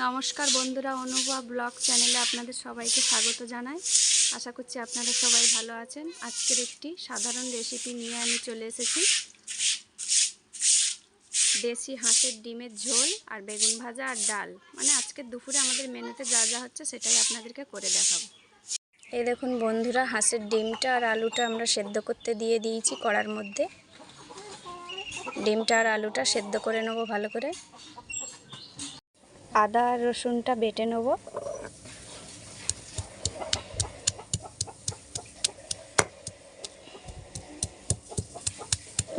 নমস্কার বন্ধুরা, অনুভব ব্লগ চ্যানেলে আপনাদের সবাইকে স্বাগত জানাই। আশা করছি আপনারা সবাই ভালো আছেন। আজকের একটি সাধারণ রেসিপি নিয়ে আমি চলে এসেছি। দেশি হাঁসের ডিমের ঝোল আর বেগুন ভাজা আর ডাল, মানে আজকের দুপুরে আমাদের মেনুতে যা যা হচ্ছে সেটাই আপনাদেরকে করে দেখাবো। এই দেখুন বন্ধুরা, হাঁসের ডিমটা আর আলুটা আমরা সেদ্ধ করতে দিয়ে দিয়েছি কড়ার মধ্যে। ডিমটা আর আলুটা সেদ্ধ করে নেব ভালো করে। আদা আর রসুনটা বেটে নেব।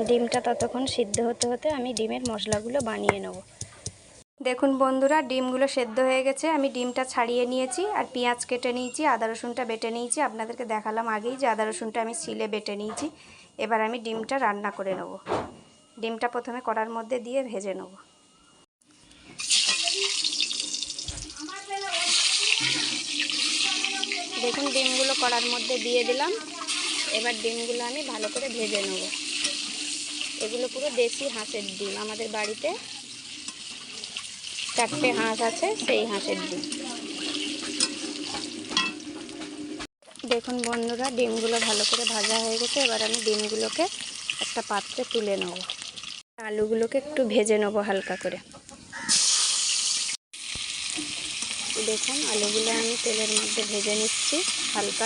ডিমটা ততক্ষণ সিদ্ধ হতে হতে আমি ডিমের মশলাগুলো বানিয়ে নেব। দেখুন বন্ধুরা, ডিমগুলো সেদ্ধ হয়ে গেছে। আমি ডিমটা ছাড়িয়ে নিয়েছি আর পেঁয়াজ কেটে নিয়েছি, আদা রসুনটা বেটে নিয়েছি। আপনাদেরকে দেখালাম আগেই যে আদা রসুনটা আমি শিলে বেটে নিয়েছি। এবার আমি ডিমটা রান্না করে নেব। ডিমটা প্রথমে কড়ার মধ্যে দিয়ে ভেজে নেব। দেখুন ডিমগুলো কড়ার মধ্যে দিয়ে দিলাম। এবার ডিমগুলো আমি ভালো করে ভেজে নেব। এগুলো পুরো দেশি হাঁসের ডিম, আমাদের বাড়িতে 4টে হাঁস আছে, সেই হাঁসের ডিম। দেখুন বন্ধুরা, ডিমগুলো ভালো করে ভাজা হয়ে গেছে। এবার আমি ডিমগুলোকে একটা পাত্রে তুলে নেব। আলুগুলোকে একটু ভেজে নেব হালকা করে। দেখুন আলুগুলো আমি তেলের মধ্যে ভেজে নিচ্ছি। হালকা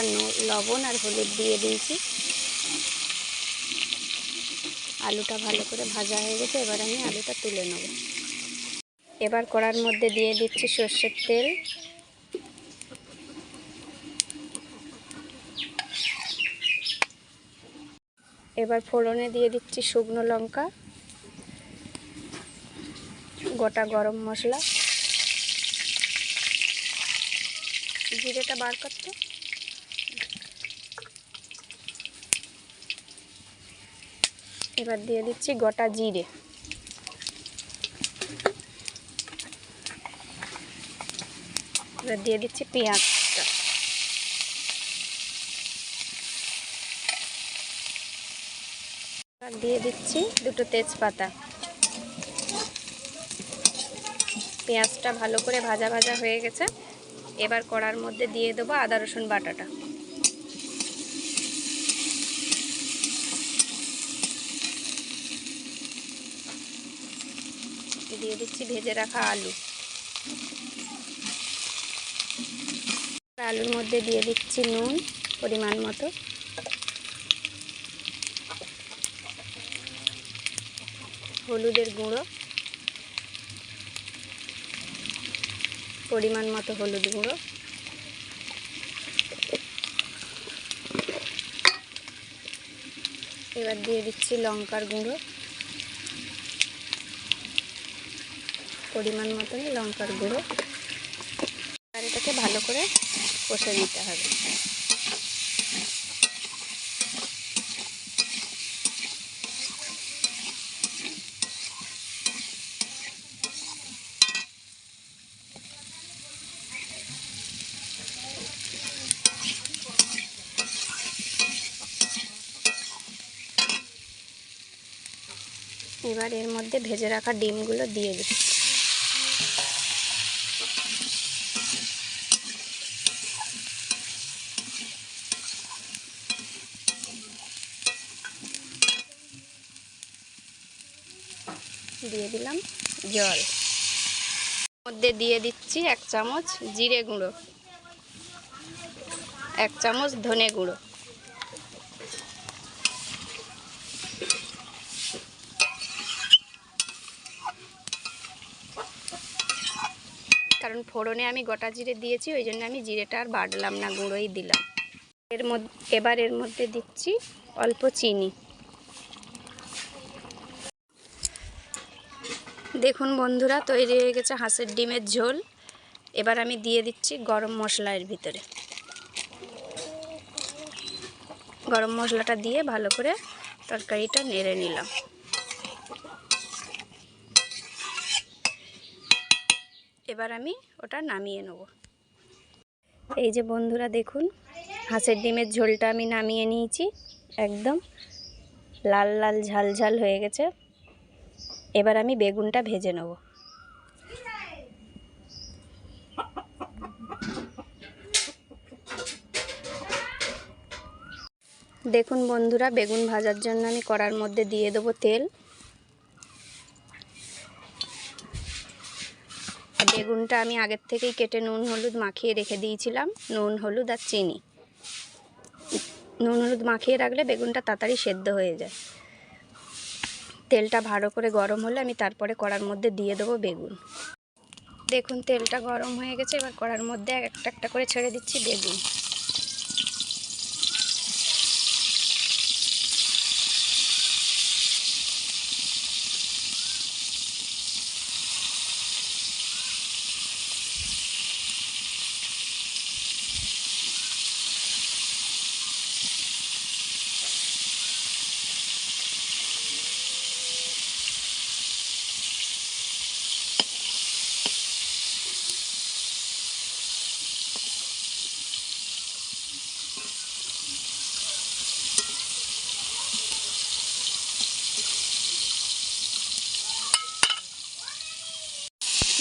লবণ আর হলুদ দিয়ে দিয়েছি। আলুটা ভালো করে ভাজা হয়ে গেছে। এবার আমি আলুটা তুলে নেব। এবার কড়ার মধ্যে দিয়ে দিচ্ছি সর্ষের তেল। এবার ফোড়নে দিয়ে দিচ্ছি শুকনো লঙ্কা, গোটা গরম মশলা, জিরেটা বার করতে। এবার দিয়ে দিচ্ছি গোটা জিরে। এবার দিয়ে দিচ্ছি পেঁয়াজটা। এবার দিয়ে দিচ্ছি 2টো তেজপাতা। পেঁয়াজটা ভালো করে ভাজা ভাজা হয়ে গেছে। এবার কড়ার মধ্যে দিয়ে দেবো আদা রসুন বাটাটা। দিয়ে দিচ্ছি ভেজে রাখা আলু। আলুর মধ্যে দিয়ে দিচ্ছি নুন পরিমাণ মতো, হলুদের গুঁড়ো পরিমাণ মতো, হলুদ গুঁড়ো। এবার দিয়ে দিচ্ছি লঙ্কার গুঁড়ো পরিমাণ মতনই, লঙ্কার গুঁড়ো। আর এটাকে ভালো করে কষে নিতে হবে। এবার এর মধ্যে ভেজে রাখা ডিমগুলো দিয়ে দিচ্ছি। দিয়ে দিলাম জল। মধ্যে দিয়ে দিচ্ছি 1 চামচ জিরে গুঁড়ো, 1 চামচ ধনে গুঁড়ো। কারণ ফোড়নে আমি গোটা জিরে দিয়েছি, ওই জন্য আমি জিরেটা আর বাটলাম না, গুঁড়োই দিলাম। এবার এর মধ্যে দিচ্ছি অল্প চিনি। দেখুন বন্ধুরা, তৈরি হয়ে গেছে হাঁসের ডিমের ঝোল। এবার আমি দিয়ে দিচ্ছি গরম মশলা এর ভিতরে। গরম মশলাটা দিয়ে ভালো করে তরকারিটা নেড়ে নিলাম। এবার আমি ওটা নামিয়ে নেব। এই যে বন্ধুরা দেখুন, হাঁসের ডিমের ঝোলটা আমি নামিয়ে নিয়েছি। একদম লাল লাল ঝাল ঝাল হয়ে গেছে। এবার আমি বেগুনটা ভেজে নেব। দেখুন বন্ধুরা, বেগুন ভাজার জন্য আমি কড়ার মধ্যে দিয়ে দেবো তেল। বেগুনটা আমি আগের থেকেই কেটে নুন হলুদ মাখিয়ে রেখে দিয়েছিলাম। নুন হলুদ আর চিনি, নুন হলুদ মাখিয়ে রাখলে বেগুনটা তাড়াতাড়ি সেদ্ধ হয়ে যায়। তেলটা ভালো করে গরম হলে আমি তারপরে কড়ার মধ্যে দিয়ে দেবো বেগুন। দেখুন তেলটা গরম হয়ে গেছে, এবার কড়ার মধ্যে একটা একটা করে ছেড়ে দিচ্ছি বেগুন।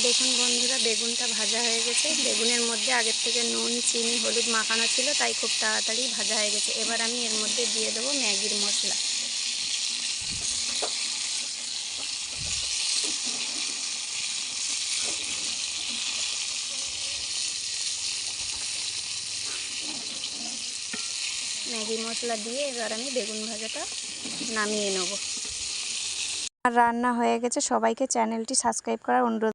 দেখুন বন্ধুরা, বেগুনটা ভাজা হয়ে গেছে। বেগুনের মধ্যে আগের থেকে নুন চিনি হলুদ মাখানো ছিল, তাই খুব তাড়াতাড়ি ভাজা হয়ে গেছে। এবার আমি এর মধ্যে দিয়ে দেবো ম্যাগির মশলা। ম্যাগি মশলা দিয়ে এবার আমি বেগুন ভাজাটা নামিয়ে নেব। আর রান্না হয়ে গেছে। সবাইকে চ্যানেলটি সাবস্ক্রাইব করার অনুরোধ।